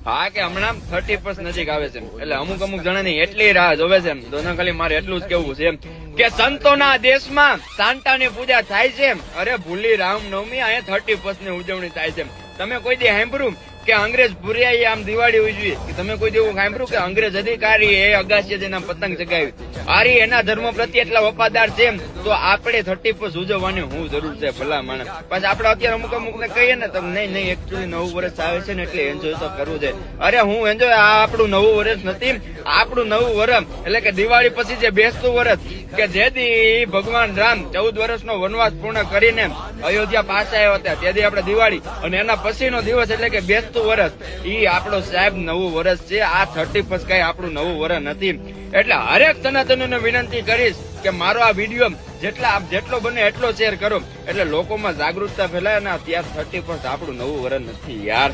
હા કે હમણાં 30 નજીક આવે છે એટલે અમુક જણાની એટલી રાહ જોવે છે તો ખાલી મારે એટલું જ કેવું છે કે સંતોના દેશમાં સાંતાની પૂજા થાય છે. અરે ભૂલી રામનવમી અહીંયા 31 ની ઉજવણી થાય છે. તમે કોઈ દી સાંભળ્યું કે અંગ્રેજ ભૂરિયાએ આમ દિવાળી ઉજવી? કે તમે કોઈ એવું સાંભળ્યું કે અંગ્રેજ અધિકારી એ અગાશીએ જઈને પતંગ ચગાવી? આરી એના ધર્મ પ્રત્યે એટલા વફાદાર છે તો આપણે 31 ઉજવવાની હું જરૂર છે ભલા માણસ? પછી આપણે અત્યારે અમુક ને કહીએ ને તો નહીં એકચ્યુઅલી નવું વર્ષ આવે છે ને એટલે એન્જોય તો કરવું છે. અરે હું એન્જોય, આ આપણું નવું વર્ષ નથી, આપણું નવું વર્ષ એટલે કે દિવાળી પછી જે બેસતું વર્ષ કે જેથી ભગવાન રામ 14 વર્ષનો વનવાસ પૂર્ણ કરીને અયોધ્યા પાછા આવ્યા હતા તેથી આપણે દિવાળી, અને એના પછીનો દિવસ એટલે કે બેસતું વર્ષ ઈ આપણો સાહેબ નવું વર્ષ છે. આ 31 કઈ આપણું નવું વર્ષ નથી. એટલે હરેક સનાતનોને વિનંતી કરીશ કે મારો આ વિડીયો જેટલો બને એટલો શેર કરો એટલે લોકોમાં જાગૃતતા ફેલાય. અને અત્યારે 31 આપણું નવું વર્ષ નથી યાર.